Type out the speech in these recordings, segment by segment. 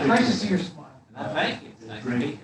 Nice to see your smile. Thank you. Nice to be here.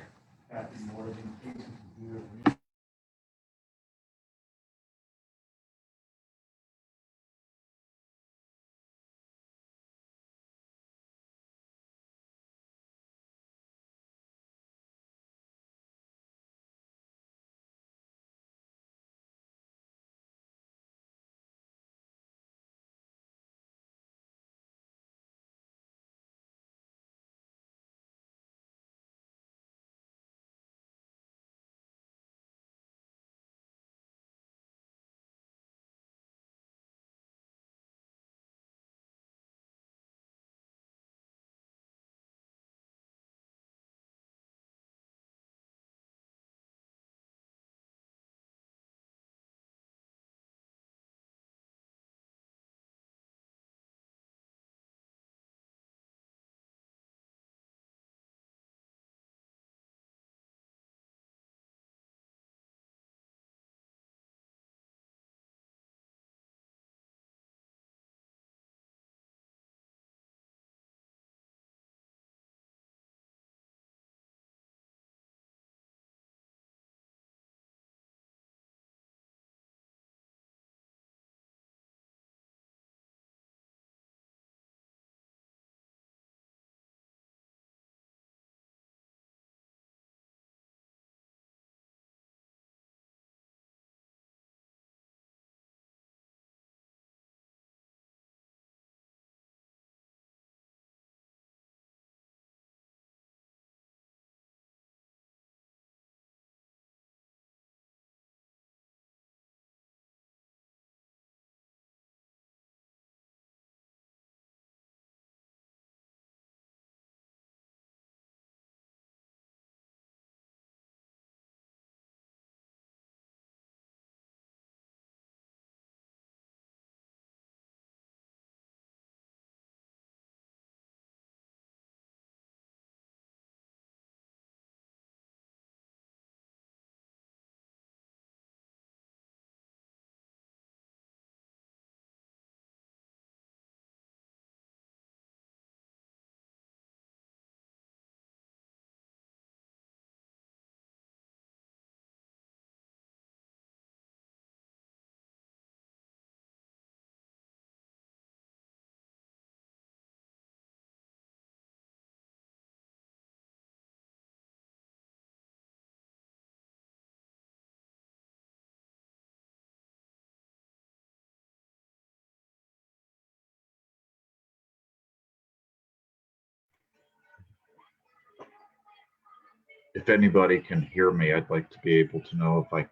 If anybody can hear me, I'd like to be able to know if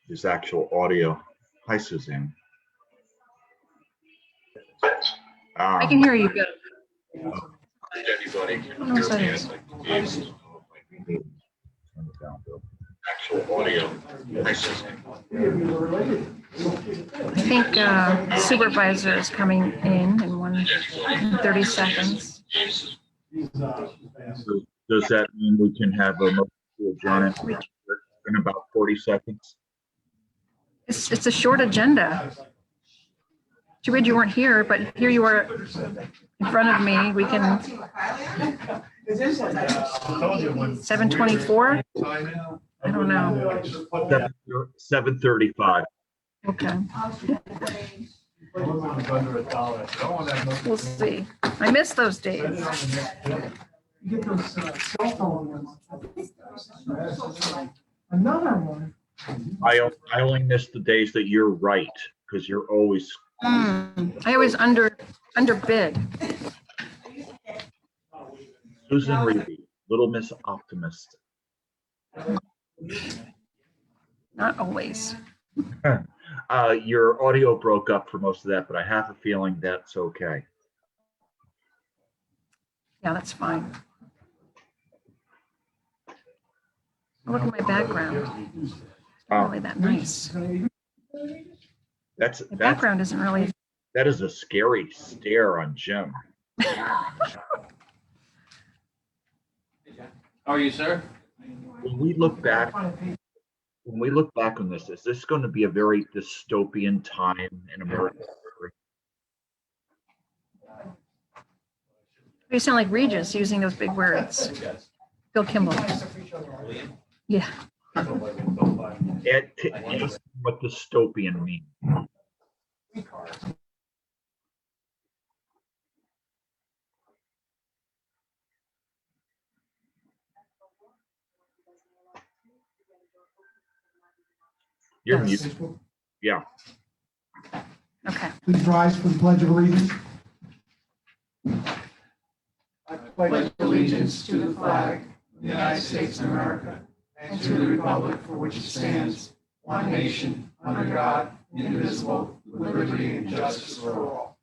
there's actual audio. Hi, Suzanne. I can hear you good. If anybody can Oh, hear so me, it is. I'd like to be able to know if I can turn it down to actual audio. Hi, Suzanne. I think supervisor is coming in 30 seconds. So does that mean we can have a motion to adjourn in about 40 seconds? It's a short agenda. Too bad you weren't here, but here you are in front of me. We can 7:24. I don't know. 7:35. Okay. We'll see. I miss those days. You get those cell phone ones. Another one. I only miss the days that you're right, because you're always. I always underbid. Susan Reevy, Little Miss Optimist. Not always. Your audio broke up for most of that, but I have a feeling that's okay. Yeah, that's fine. Look at my background. It's not really that nice. That's The background isn't really. that is a scary stare on Jim. How are you, sir? When we look back on this, is this going to be a very dystopian time in American history? You sound like Regis using those big words. Bill Kimball. Yeah. Ask what dystopian means. You're muted. Yeah. Okay. Please rise for the Pledge of Allegiance. I pledge allegiance to the flag of the United States of America and to the republic for which it stands, one nation, under God, indivisible, with liberty and justice for all.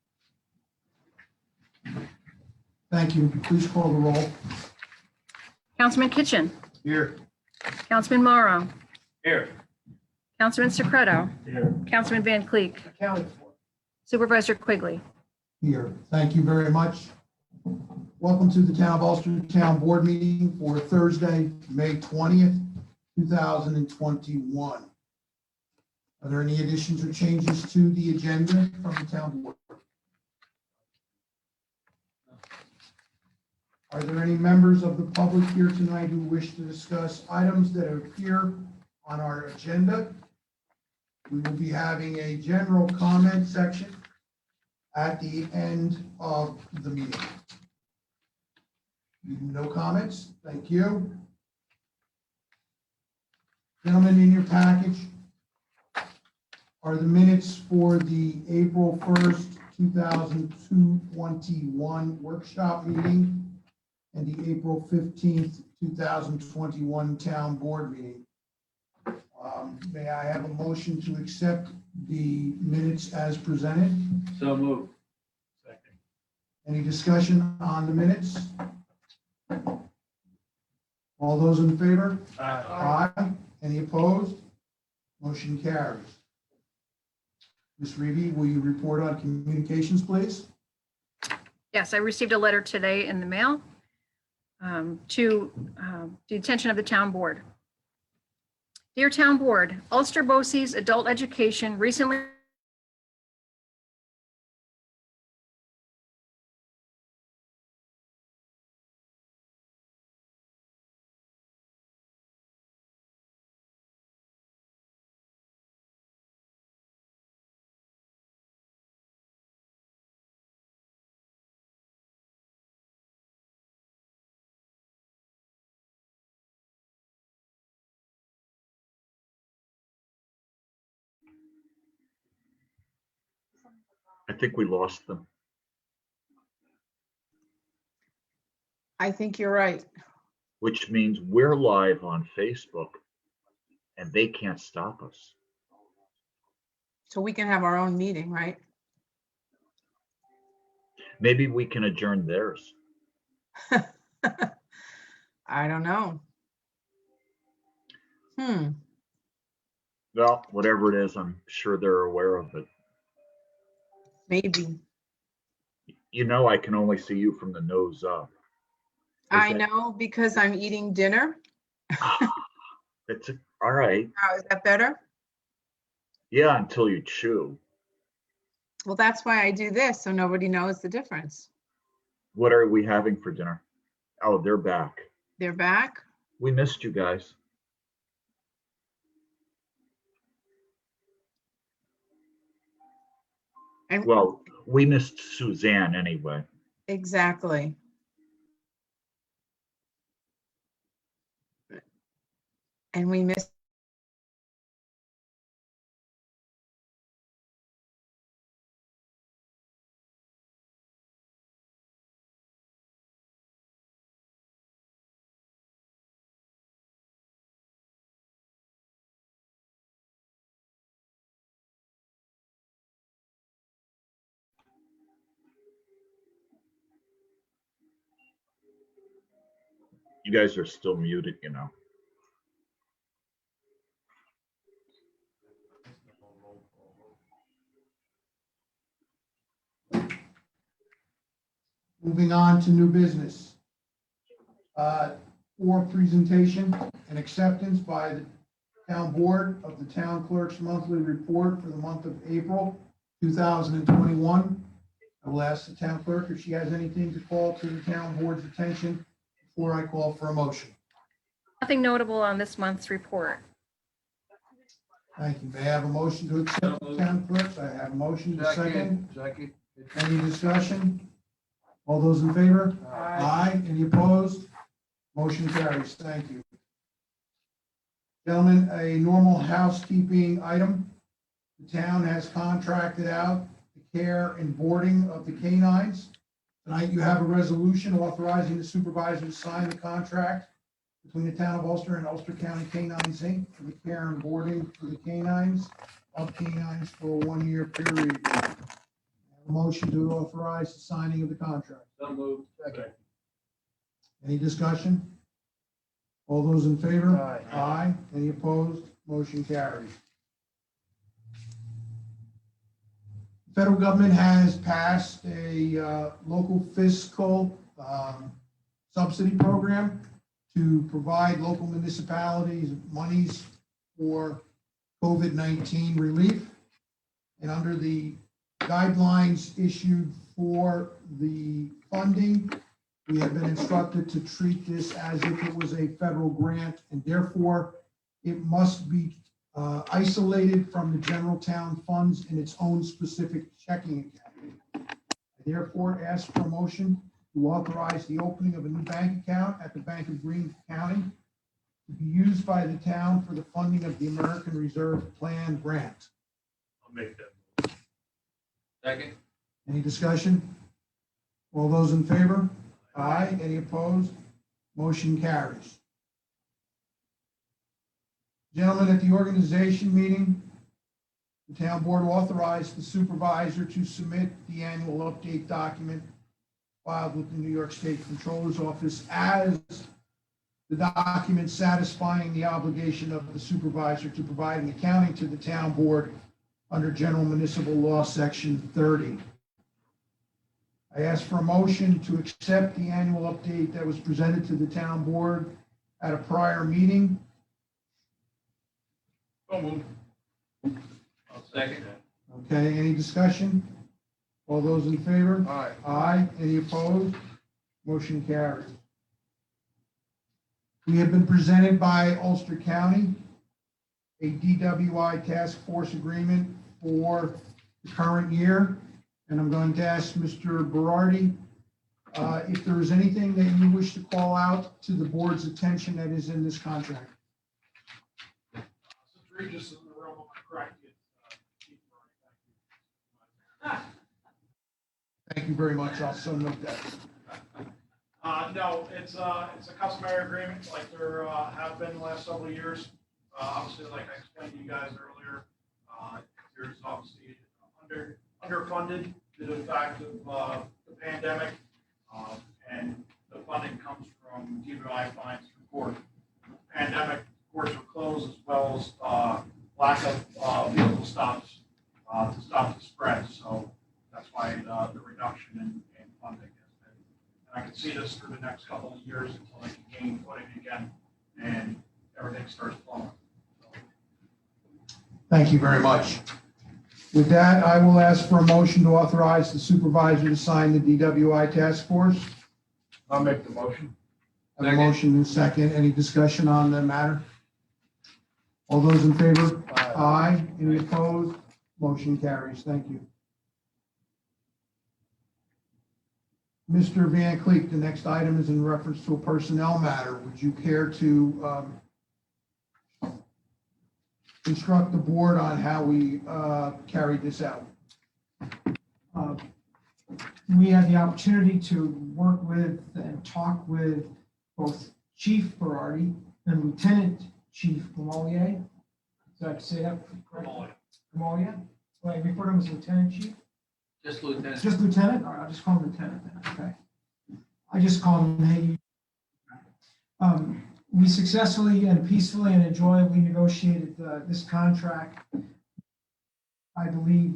Thank you. Please call the roll. Councilman Kitchen. Here. Councilman Morrow. Here. Councilman Secreto. Here. Councilman Van Cleek. Accounted for. Supervisor Quigley. Here. Thank you very much. Welcome to the Town of Ulster Town Board meeting for Thursday, May 20th, 2021. Are there any additions or changes to the agenda from the Town Board? Are there any members of the public here tonight who wish to discuss items that appear on our agenda? We will be having a general comment section at the end of the meeting. No comments? Thank you. Gentlemen, in your package are the minutes for the April 1st, 2021 workshop meeting and the April 15th, 2021 town board meeting. May I have a motion to accept the minutes as presented? So moved. Any discussion on the minutes? All those in favor? Aye. Any opposed? Motion carries. Ms. Reeve, will you report on communications, please? Yes, I received a letter today in the mail to the attention of the town board. Dear Town Board, Ulster BOCES Adult Education recently I think we lost them. I think you're right. Which means we're live on Facebook and they can't stop us. So we can have our own meeting, right? Maybe we can adjourn theirs. I don't know. Well, whatever it is, I'm sure they're aware of it. Maybe. You know, I can only see you from the nose up. I that- know because I'm eating dinner. It's all right. How is that better? Yeah, until you chew. Well, that's why I do this, so nobody knows the difference. What are we having for dinner? Oh, they're back. They're back. We missed you guys. And Well, we missed Suzanne anyway. exactly. And we missed. You guys are still muted, you know. Moving on to new business. for presentation and acceptance by the town board of the town clerk's monthly report for the month of April 2021. I will ask the town clerk if she has anything to call to the town board's attention before I call for a motion. Nothing notable on this month's report. Thank you. May I have a motion to accept the town clerk's? I have a motion, a second. Second. Any discussion? All those in favor? Aye. Any opposed? Motion carries. Thank you. Gentlemen, a normal housekeeping item. The town has contracted out the care and boarding of the canines. Tonight you have a resolution authorizing the supervisor to sign the contract between the town of Ulster and Ulster County Canines Inc. for the care and boarding for the canines for a one-year period. I have a motion to authorize the signing of the contract. So moved. Second. Any discussion? All those in favor? Aye. Aye. Any opposed? Motion carries. The federal government has passed a local fiscal subsidy program to provide local municipalities monies for COVID-19 relief. And under the guidelines issued for the funding, we have been instructed to treat this as if it was a federal grant, and therefore it must be isolated from the general town funds in its own specific checking account. I therefore ask for a motion to authorize the opening of a new bank account at the Bank of Greene County to be used by the town for the funding of the American Reserve Plan grant. I'll make that. Second. Any discussion? All those in favor? Aye. Any opposed? Motion carries. Gentlemen, at the organization meeting, the town board authorized the supervisor to submit the annual update document filed with the New York State Controller's Office as the document satisfying the obligation of the supervisor to provide an accounting to the town board under General Municipal Law, Section 30. I ask for a motion to accept the annual update that was presented to the town board at a prior meeting. So moved. I'll second. Okay, any discussion? All those in favor? Aye. Aye. Any opposed? Motion carries. We have been presented by Ulster County a DWI task force agreement for the current year. And I'm going to ask Mr. Berardi if there is anything that you wish to call out to the board's attention that is in this contract. Since Regis in the room, I'm gonna correct you. Chief Berardi, Thank you very much. I'll so note that. thank you. No, it's a customary agreement like there have been the last several years. Obviously, like I explained to you guys earlier, there's obviously underfunded due to the fact of the pandemic, and the funding comes from DWI fines through court. Pandemic courts were closed as well as lack of vehicle stops to stop the spread. So that's why the reduction in funding has been. And I can see this for the next couple of years until they can gain footing again and everything starts flowing. Thank you very much. With that, I will ask for a motion to authorize the supervisor to sign the DWI task force. I'll make the motion. I have a motion and a second. Any discussion on the matter? All those in favor? Aye. Any opposed? Motion carries. Thank you. Mr. Van Cleek, the next item is in reference to a personnel matter. Would you care to instruct the board on how we carried this out? We had the opportunity to work with and talk with both Chief Berardi and Lieutenant Chief Gamalier. Did I say that correctly? Gamalier? Well, I refer to him as Lieutenant Chief? Just lieutenant. Just Lieutenant? All right, I'll just call him Lieutenant then, okay. I just call him, hey. We successfully and peacefully and enjoyably negotiated this contract. I believe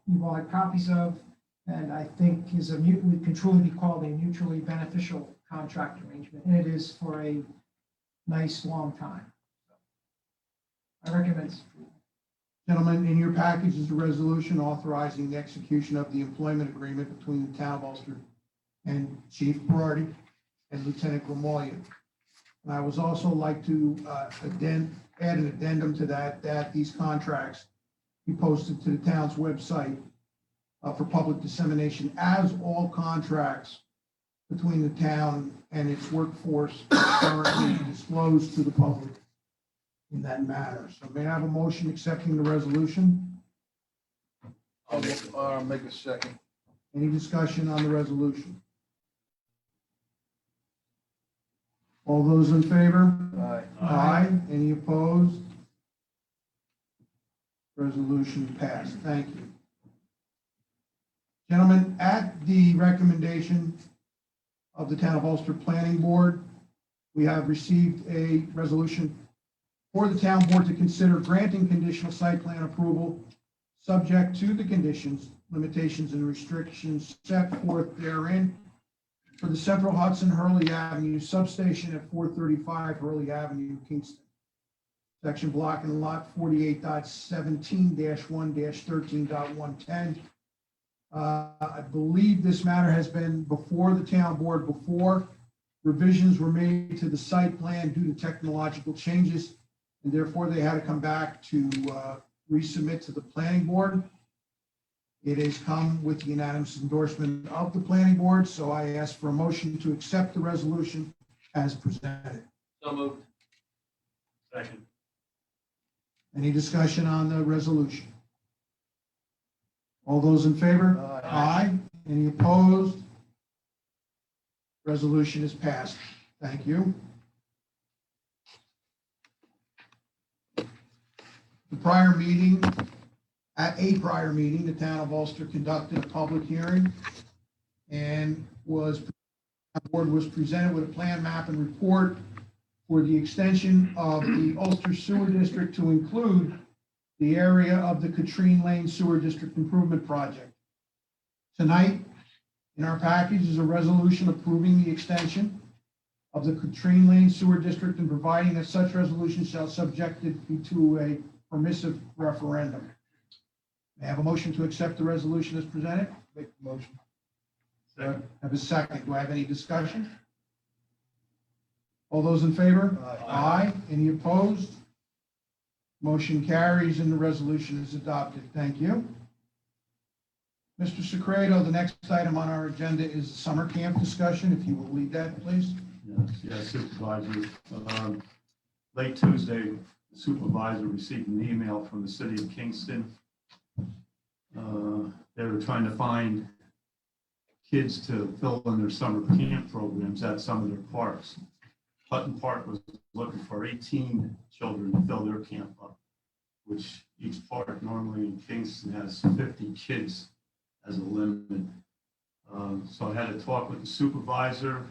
you've all had copies of, and I think can truly be called a mutually beneficial contract arrangement, and it is for a nice, long time. I recommend its approval. Gentlemen, in your package is a resolution authorizing the execution of the employment agreement between the town of Ulster and Chief Berardi and Lieutenant Grimaldi. And I would also like to add an addendum to that these contracts be posted to the town's website for public dissemination, as all contracts between the town and its workforce are currently disclosed to the public in that matter. So may I have a motion accepting the resolution? I'll make a second. Any discussion on the resolution? All those in favor? Aye. Aye. Any opposed? Resolution passed. Thank you. Gentlemen, at the recommendation of the Town of Ulster Planning Board, we have received a resolution for the town board to consider granting conditional site plan approval subject to the conditions, limitations, and restrictions set forth therein for the Central Hudson Hurley Avenue substation at 435 Hurley Avenue, Kingston. Section block and lot 48.17-1-13.110. I believe this matter has been before the town board before. Revisions were made to the site plan due to technological changes, and therefore they had to come back to resubmit to the planning board. It has come with the unanimous endorsement of the planning board, so I ask for a motion to accept the resolution as presented. So moved. Second. Any discussion on the resolution? All those in favor? Aye. Any opposed? Resolution is passed. Thank you. At a prior meeting, the town of Ulster conducted a public hearing and the board was presented with a plan, map, and report for the extension of the Ulster Sewer District to include the area of the Katrine Lane Sewer District Improvement Project. Tonight, in our package is a resolution approving the extension of the Katrine Lane Sewer District and providing that such resolution shall subject it to a permissive referendum. May I have a motion to accept the resolution as presented? Make the motion. Have a second. Do I have any discussion? All those in favor? Aye. Any opposed? Motion carries and the resolution is adopted. Thank you. Mr. Secreto, the next item on our agenda is summer camp discussion. If you will lead that, please. Yes, Supervisor. Late Tuesday, the supervisor received an email from the city of Kingston. They were trying to find kids to fill in their summer camp programs at some of their parks. Hutton Park was looking for 18 children to fill their camp up, which each park normally in Kingston has 50 kids as a limit. So I had a talk with the supervisor,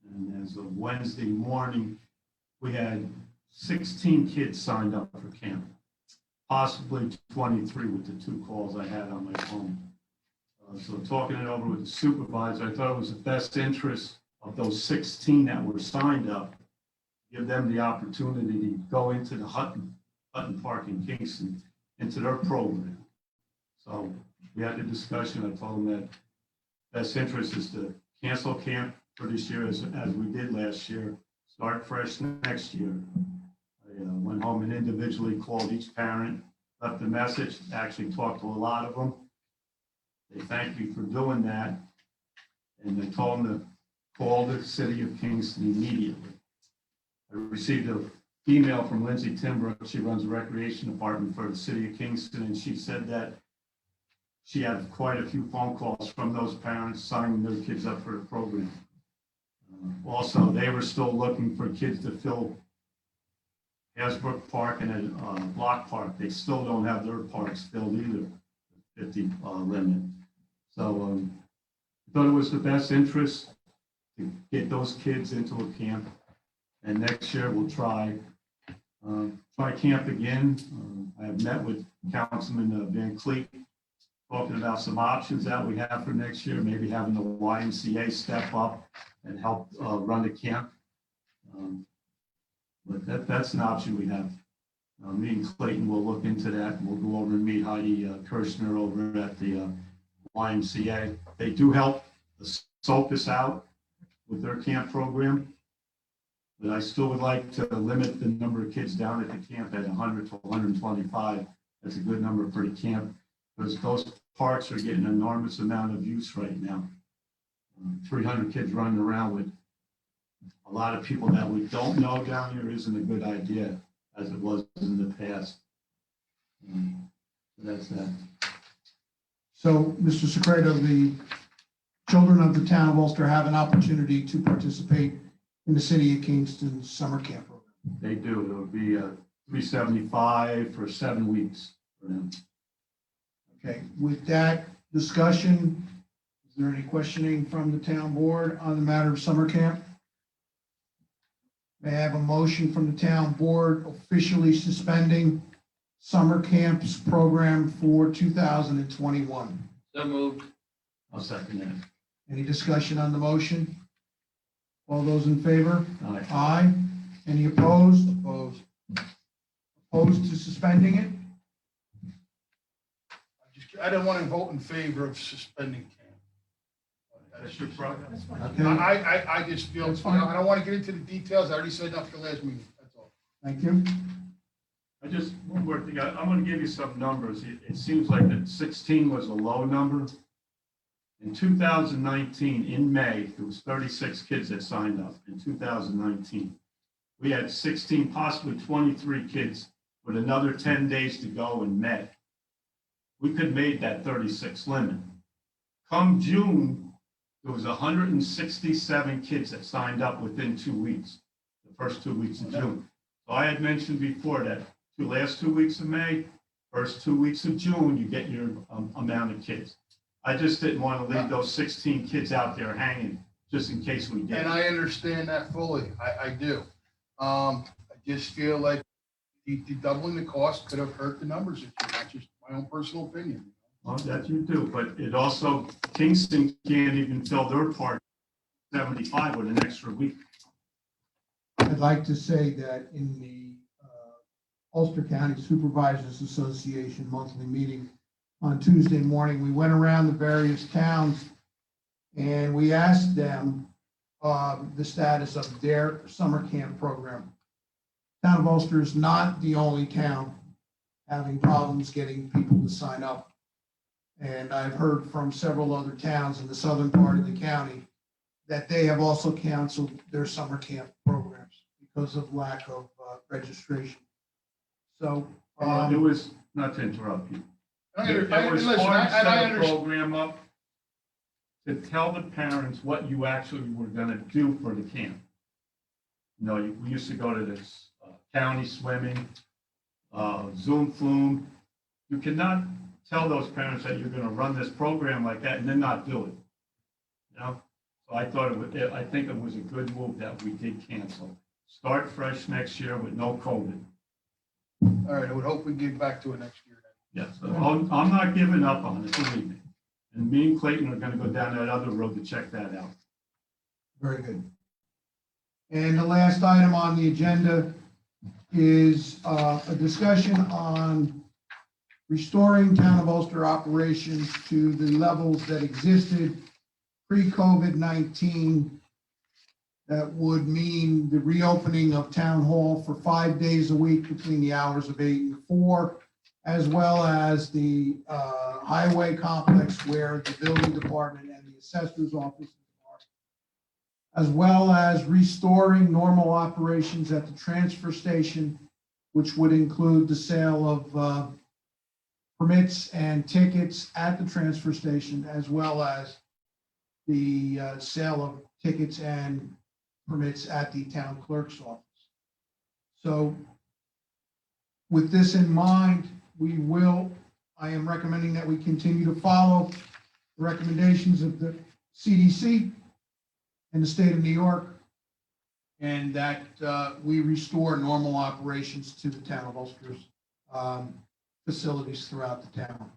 and as of Wednesday morning, we had 16 kids signed up for camp, possibly 23 with the 2 calls I had on my phone. So talking it over with the supervisor, I thought it was the best interest of those 16 that were signed up, give them the opportunity to go into the Hutton Park in Kingston, into their program. So we had the discussion. I told them that best interest is to cancel camp for this year as we did last year, start fresh next year. I went home and individually called each parent, left a message, actually talked to a lot of them. They thanked me for doing that, and I told them to call the city of Kingston immediately. I received an email from Lindsay Timbrook. She runs the recreation department for the city of Kingston, and she said that she had quite a few phone calls from those parents signing their kids up for the program. Also, they were still looking for kids to fill Hasbrook Park and Block Park. They still don't have their parks filled either, 50 limit. So I thought it was the best interest to get those kids into a camp. And next year we'll try camp again. I have met with Councilman Van Cleet talking about some options that we have for next year, maybe having the YMCA step up and help run the camp. But that's an option we have. Me and Clayton will look into that, and we'll go over and meet Heidi Kirshner over at the YMCA. They do help us out with their camp program, but I still would like to limit the number of kids down at the camp at 100 to 125. That's a good number for the camp, because those parks are getting an enormous amount of use right now. 300 kids running around with a lot of people that we don't know down here isn't a good idea, as it was in the past. That's that. So, Mr. Secreto, the children of the town of Ulster have an opportunity to participate in the City of Kingston summer camp program. They do. It'll be $375 for 7 weeks for them. Okay, with that discussion, is there any questioning from the town board on the matter of summer camp? May I have a motion from the town board officially suspending summer camps program for 2021? So moved. I'll second that. Any discussion on the motion? All those in favor? All right. Aye. Any opposed? Opposed. Opposed to suspending it? I don't want to vote in favor of suspending camp. That's your problem. Okay, I just feel, That's fine. I don't want to get into the details. I already said enough at the last meeting. That's all. thank you. I just, one more thing. I'm going to give you some numbers. It seems like that 16 was a low number. In 2019, in May, there was 36 kids that signed up in 2019. We had 16, possibly 23 kids with another 10 days to go in May. We could have made that 36 limit. Come June, there was 167 kids that signed up within 2 weeks, the first 2 weeks of June. So I had mentioned before that the last 2 weeks of May, first 2 weeks of June, you get your amount of kids. I just didn't want to leave those 16 kids out there hanging just in case we did. And I understand that fully. I do. I just feel like the doubling the cost could have hurt the numbers. That's just my own personal opinion. Well, that you do, but it also, Kingston can't even fill their part 75 with an extra week. I'd like to say that in the Ulster County Supervisors Association monthly meeting on Tuesday morning, we went around the various towns and we asked them the status of their summer camp program. Town of Ulster is not the only town having problems getting people to sign up. And I've heard from several other towns in the southern part of the county that they have also canceled their summer camp programs because of lack of registration. So, It was, not to interrupt you. It was Listen, hard to and I set a understand. program up to tell the parents what you actually were gonna do for the camp. You know, we used to go to this county swimming, Zoom flume. You cannot tell those parents that you're gonna run this program like that and then not do it. You know, so I thought I think it was a good move that we did cancel. Start fresh next year with no COVID. All right, I would hope we get back to it next year then. Yes, I'm not giving up on it, believe me. And me and Clayton are gonna go down that other road to check that out. very good. And the last item on the agenda is a discussion on restoring Town of Ulster operations to the levels that existed pre-COVID-19. That would mean the reopening of Town Hall for 5 days a week between the hours of 8 and 4, as well as the highway complex where the building department and the assessor's office are, as well as restoring normal operations at the transfer station, which would include the sale of permits and tickets at the transfer station, as well as the sale of tickets and permits at the town clerk's office. So with this in mind, I am recommending that we continue to follow the recommendations of the CDC and the state of New York, and that we restore normal operations to the town of Ulster's facilities throughout the town.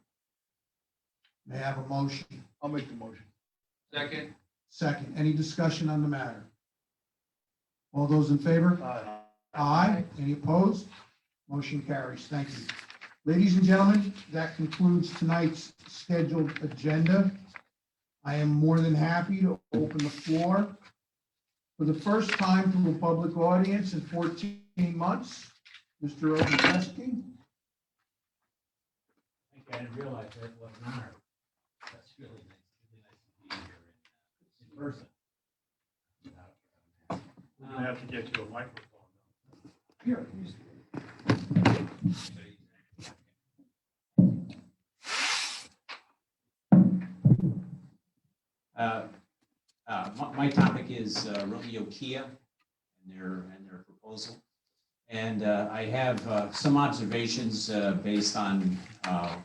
May I have a motion? I'll make the motion. Second. Second, any discussion on the matter? All those in favor? Aye. Any opposed? Motion carries. Thank you. Ladies and gentlemen, that concludes tonight's scheduled agenda. I am more than happy to open the floor for the first time to a public audience in 14 months. Mr. Ozabeski. I didn't realize that was an honor. That's really nice to be here in person. We're gonna have to get you a microphone. Here, My topic is Romeo Kia and their proposal. And I have some observations based on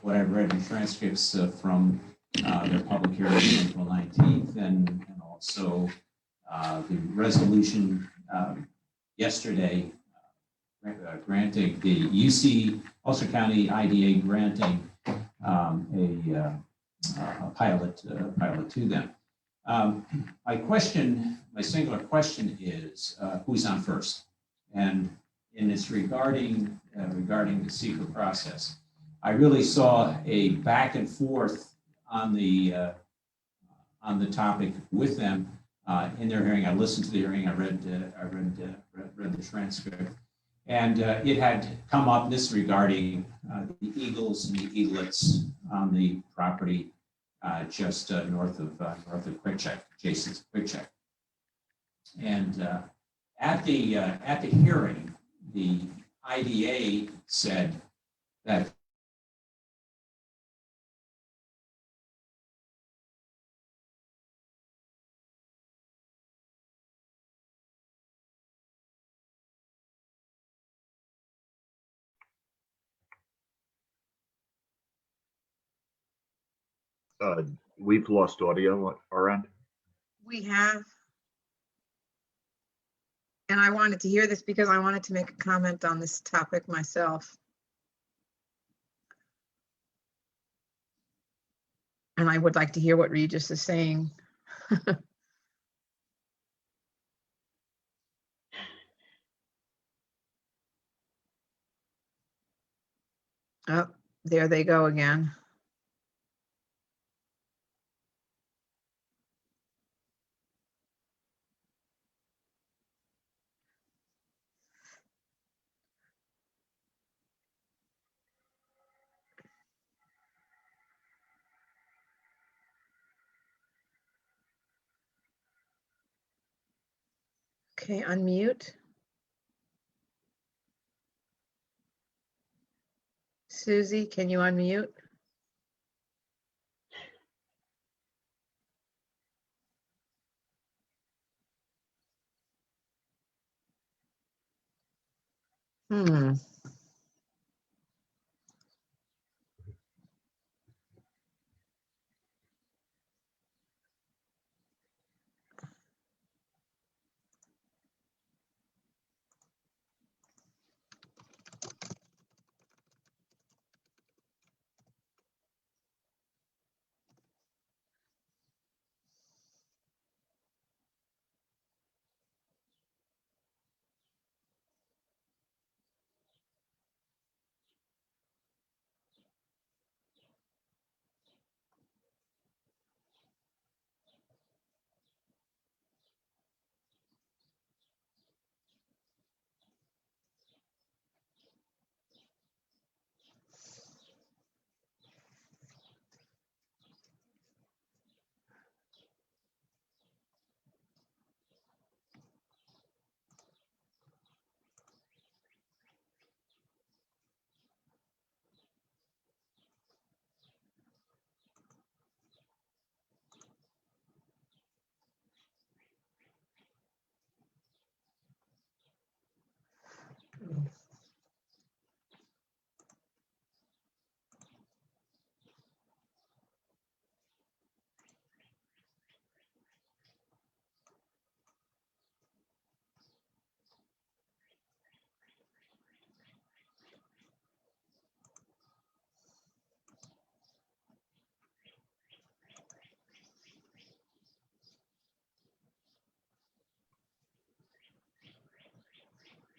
what I've read in transcripts from their public hearing on April 19th and also the resolution yesterday granting the UC Ulster County IDA granting a pilot to them. My singular question is who's on first? And it's regarding the secret process. I really saw a back and forth on the topic with them in their hearing. I listened to the hearing. I read the transcript, and it had come up this regarding the eagles and the eaglets on the property just north of QuickCheck, adjacent to QuickCheck. And at the hearing, the IDA said that We've lost audio at our end. We have. And I wanted to hear this because I wanted to make a comment on this topic myself. And I would like to hear what Regis is saying. Oh, there they go again. Okay, unmute. Susie, can you unmute? Hmm.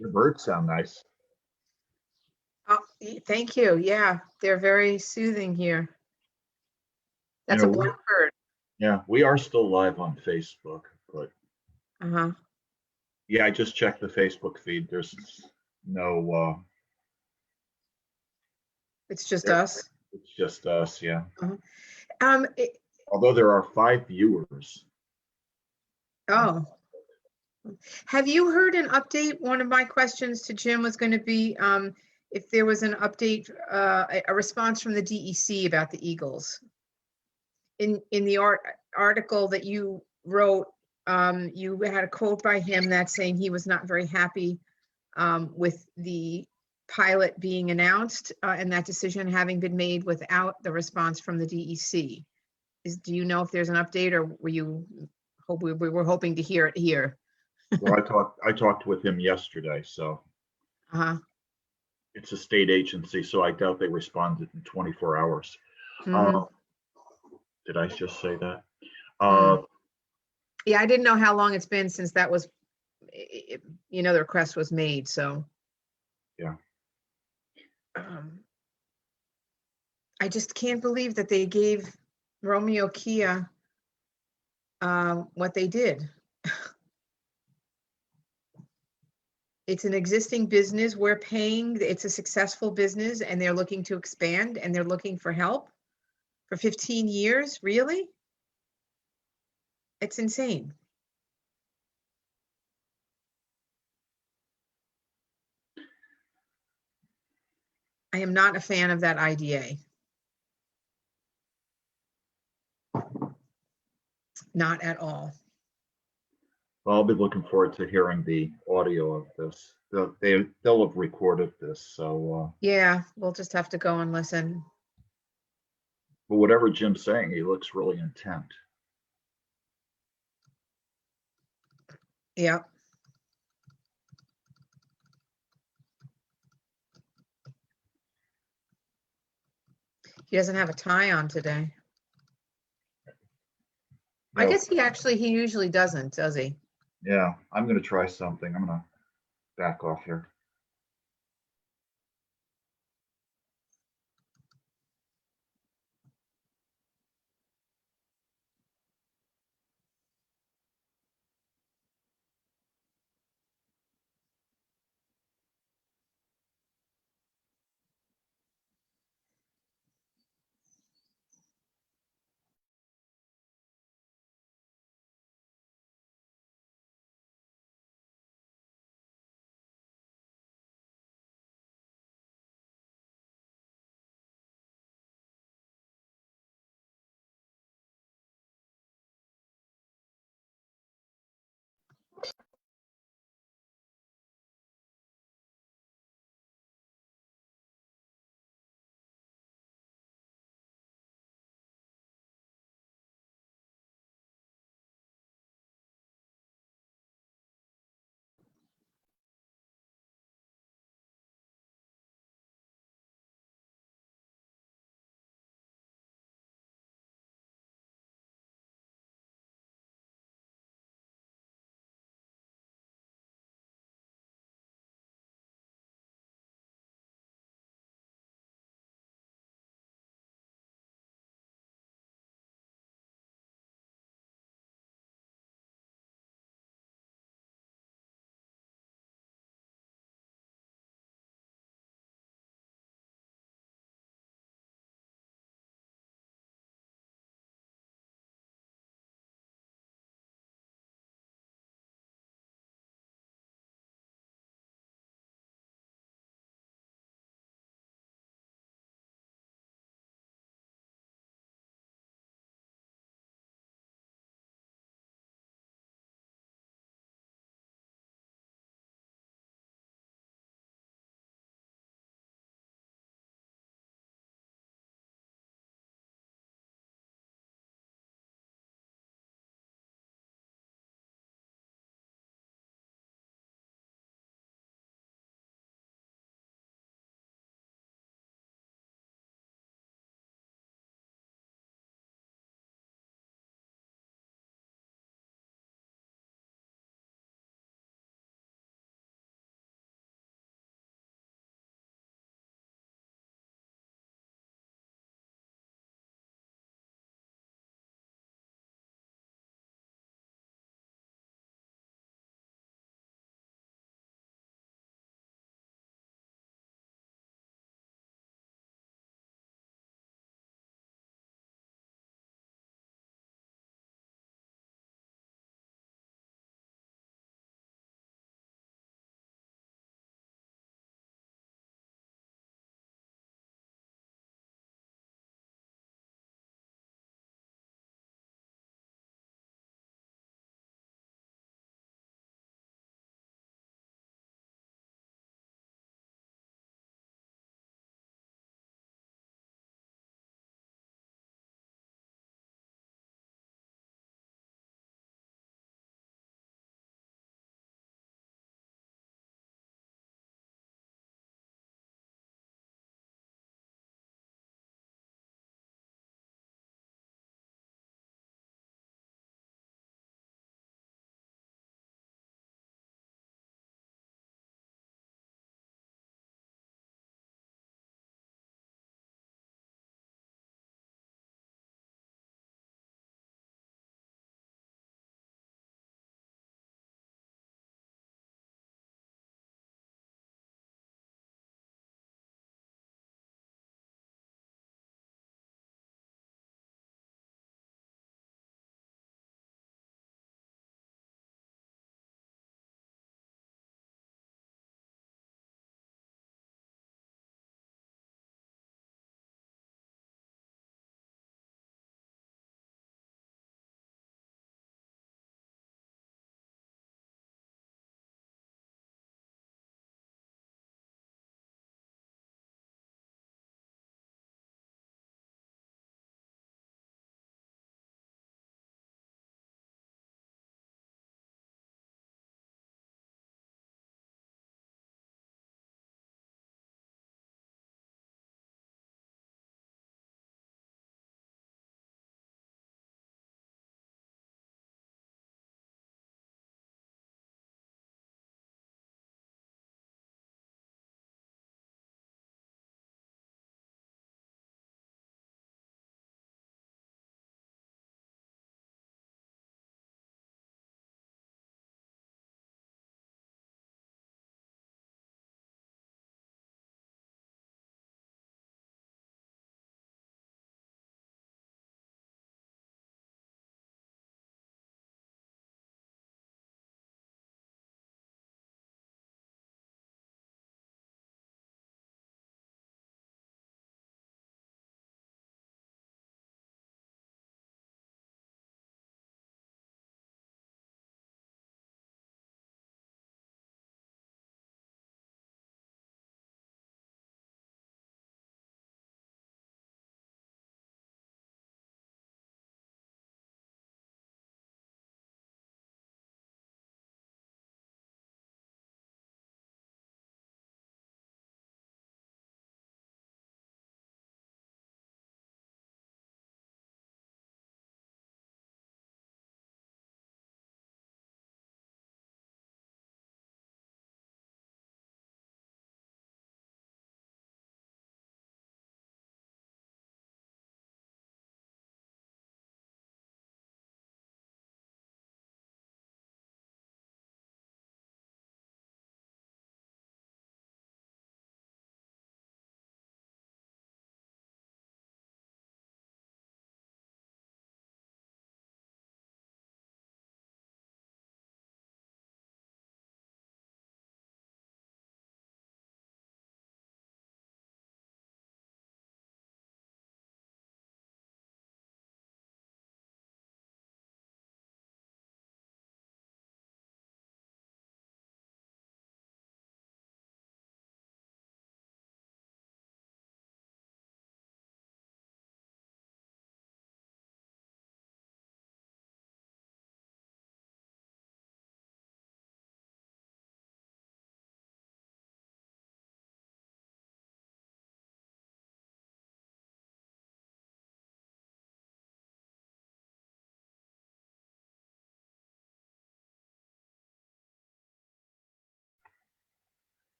The birds sound nice. Oh, thank you. Yeah, they're very soothing here. That's You a know, blackbird. Yeah, we are still live on Facebook, but Uh-huh. yeah, I just checked the Facebook feed. There's no, It's just there- us. it's just us, yeah. Um, it- Although there are 5 viewers. oh. Have you heard an update? One of my questions to Jim was going to be, if there was an update, a response from the DEC about the Eagles. In the article that you wrote, you had a quote by him that saying he was not very happy with the pilot being announced and that decision having been made without the response from the DEC. Do you know if there's an update, or we were hoping to hear it here? Well, I talked with him yesterday, so Uh-huh. it's a state agency, so I doubt they responded in 24 hours. Mhm. Did I just say that? Yeah, I didn't know how long it's been since that was, the request was made, so. Yeah. I just can't believe that they gave Romeo Kia what they did. It's an existing business. We're paying, it's a successful business, and they're looking to expand, and they're looking for help for 15 years, really? It's insane. I am not a fan of that IDA. Not at all. Well, I'll be looking forward to hearing the audio of this. They'll have recorded this, so, Yeah, we'll just have to go and listen. but whatever Jim's saying, he looks really intent. Yeah. He doesn't have a tie on today. I No. guess he usually doesn't, does he? Yeah, I'm gonna try something. I'm gonna back off here.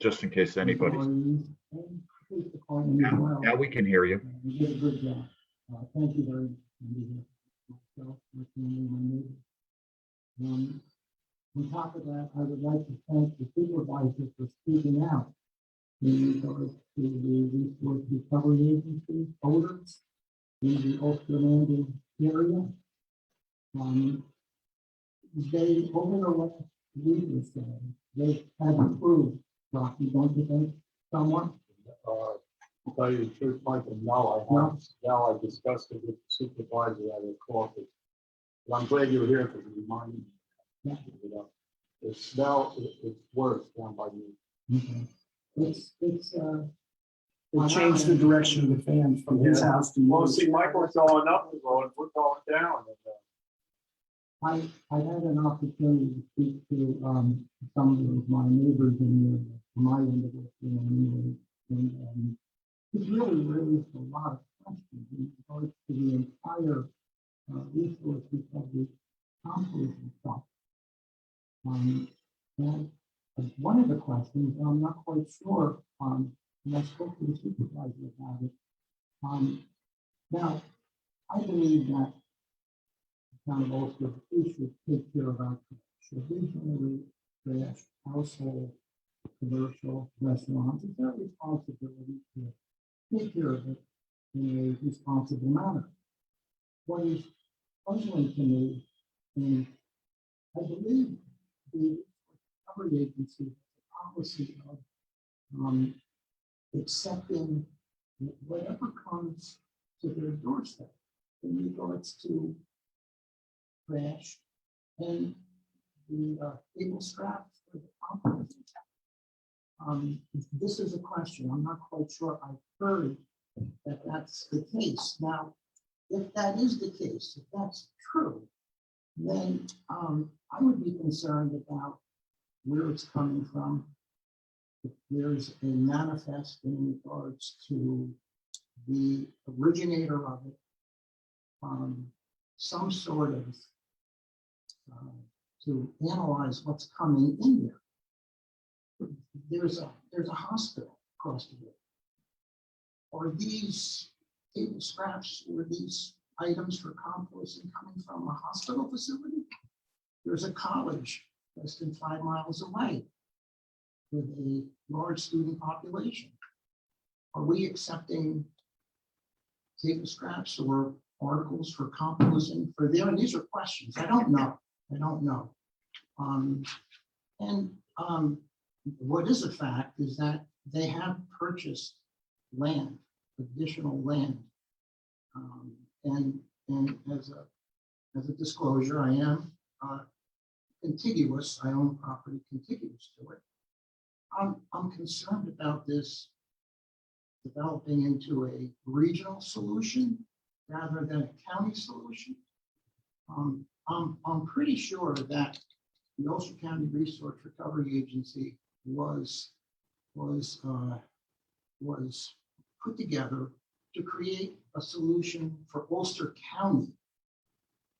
just in case anybody's. Now we can hear you. You did a good job. Thank you very much. Myself, my family, my neighbors. On top of that, I would like to thank the supervisor for speaking out in regards to the Resource Recovery Agency odors in the Ulster Landing area. They, over the last week or so, they have improved, Rocky, don't you think, somewhat? To tell you the truth, Michael, now I have, now I discussed it with the supervisor at his office. And I'm glad you were here because you reminded me. You know, the smell, it's worse down by me. Okay. It changed the direction of the fan from his house to yours. Well, see, Michael's going up the road, we're going down. I had an opportunity to speak to some of my neighbors in my end of it, and it really raised a lot of questions in regards to the entire resource recovery composting stuff. And one of the questions, I'm not quite sure, and I spoke to the supervisor about it. Now, I believe that the town of Ulster should take care of our trash. We generate trash, household, commercial, restaurants. It's their responsibility to take care of it in a responsible manner. What is puzzling to me, and I believe the recovery agency has a policy of accepting whatever comes to their doorstep in regards to trash and the cable straps for the compost. This is a question. I'm not quite sure. I've heard that that's the case. Now, if that is the case, if that's true, then I would be concerned about where it's coming from. If there's a manifest in regards to the originator of it, some sort of to analyze what's coming in there. There's a hospital across the road. Are these table scraps or these items for composting coming from a hospital facility? There's a college less than 5 miles away with a large student population. Are we accepting table scraps or articles for composting for them? And these are questions. I don't know. I don't know. What is a fact is that they have purchased land, additional land. And as a disclosure, I am contiguous. I own property contiguous to it. I'm concerned about this developing into a regional solution rather than a county solution. I'm pretty sure that the Ulster County Resource Recovery Agency was put together to create a solution for Ulster County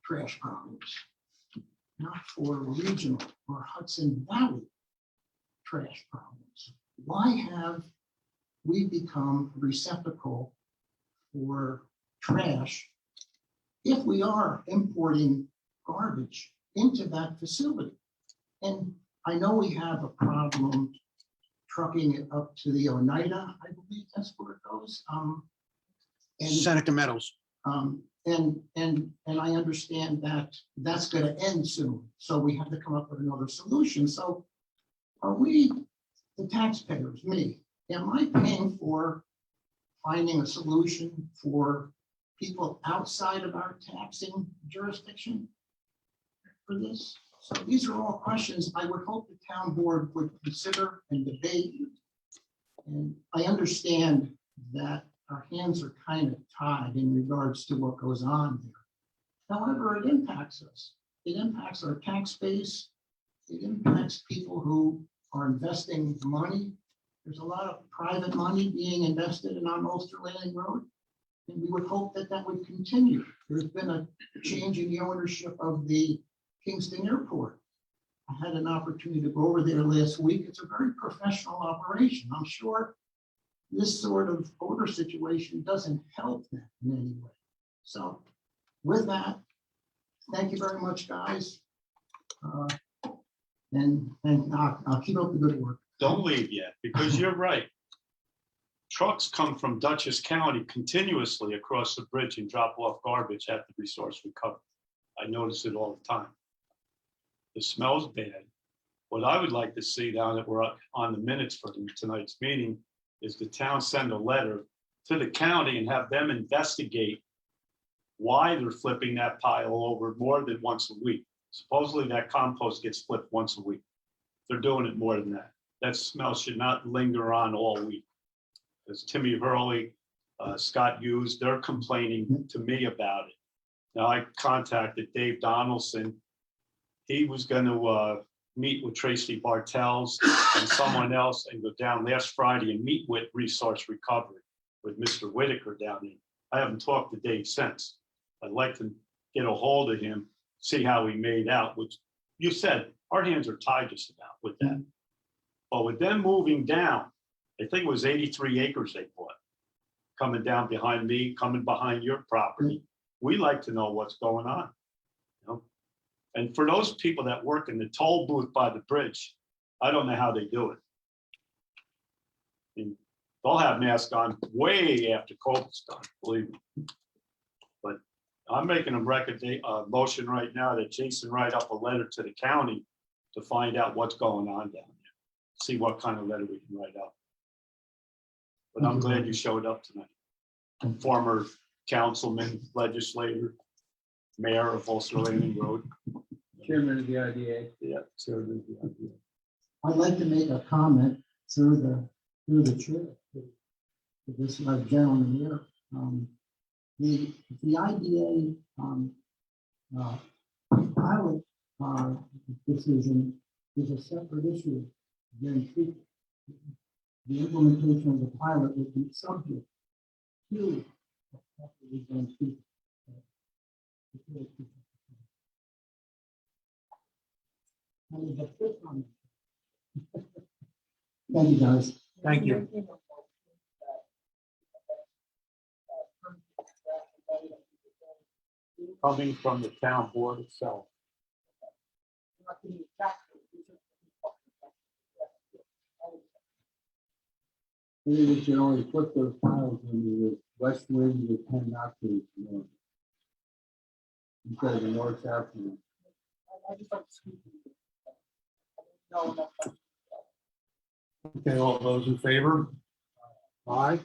trash problems, not for regional or Hudson Valley trash problems. Why have we become a receptacle for trash if we are importing garbage into that facility? And I know we have a problem trucking it up to the Oneida, I believe that's where it goes. Seneca Meadows. And I understand that that's going to end soon. So we have to come up with another solution. So are we, the taxpayers, me, am I paying for finding a solution for people outside of our taxing jurisdiction for this? So these are all questions I would hope the town board would consider and debate. And I understand that our hands are kind of tied in regards to what goes on there. However, it impacts us. It impacts our tax base. It impacts people who are investing money. There's a lot of private money being invested in on Ulster Landing Road. And we would hope that that would continue. There's been a change in the ownership of the Kingston Airport. I had an opportunity to go over there last week. It's a very professional operation. I'm sure this sort of odor situation doesn't help them in any way. So with that, thank you very much, guys. And I'll keep up the good work. Don't leave yet, because you're right. Trucks come from Dutchess County continuously across the bridge and drop off garbage at the resource recovery. I notice it all the time. The smell's bad. What I would like to see now that we're on the minutes for tonight's meeting is the town send a letter to the county and have them investigate why they're flipping that pile over more than once a week. Supposedly that compost gets flipped once a week. They're doing it more than that. That smell should not linger on all week. As Timmy Hurley, Scott Hughes, they're complaining to me about it. Now I contacted Dave Donaldson. He was going to meet with Tracy Bartels and someone else and go down last Friday and meet with Resource Recovery with Mr. Whitaker down there. I haven't talked to Dave since. I'd like to get a hold of him, see how he made out, which you said our hands are tied just about with that. But with them moving down, I think it was 83 acres they bought, coming down behind me, coming behind your property. We like to know what's going on. You know? And for those people that work in the toll booth by the bridge, I don't know how they do it. I mean, they'll have masks on way after COVID's done, believe me. But I'm making a motion right now that Jason write up a letter to the county to find out what's going on down there. See what kind of letter we can write up. But I'm glad you showed up tonight. Former councilman, legislator, mayor of Ulster Landing Road. Chairman of the IDA. Yeah, chairman of the IDA. I'd like to make a comment through the chair to this gentleman here. The IDA pilot decision is a separate issue. The implementation of the pilot would be subject to. Thank you, guys. Thank you. Coming from the town board itself. Maybe we should only put those piles in the west wind with 10 not to. Instead of the north south. Okay, all those in favor? Aye.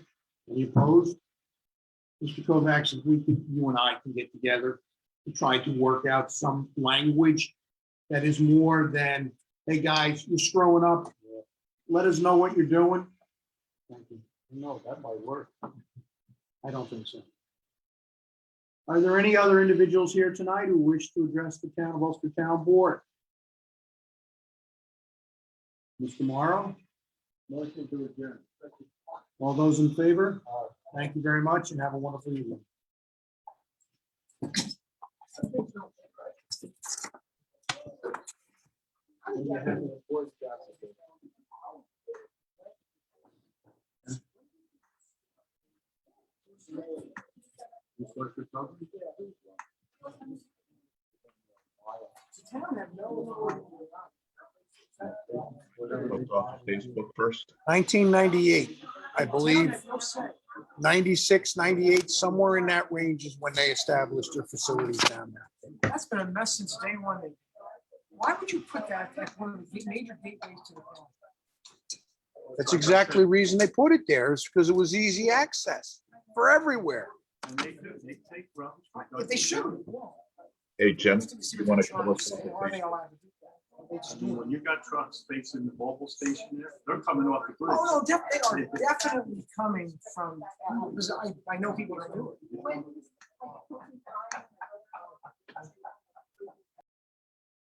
Any opposed? Mr. Kovacs, if you and I can get together to try to work out some language that is more than, hey, guys, you're screwing up. Let us know what you're doing. Thank you. No, that might work. I don't think so. Are there any other individuals here tonight who wish to address the town of Ulster Town Board? Mr. Morrow? Motion to adjourn. All those in favor? Thank you very much and have a wonderful evening. Look off Facebook first. 1998, I believe, 96, 98, somewhere in that range is when they established their facilities down there. That's been a mess since day one. Why would you put that at one of the major gateways to the town? That's exactly the reason they put it there, is because it was easy access for everywhere. And they do, they take rubbish. But they should. Hey, Jim, Just to see you what want they're to trying come to up? say. Are they allowed to do that? They just do it. When you got trucks facing the mobile station there, they're coming off the bridge. Oh, no, they are definitely coming from, because I know people that do it.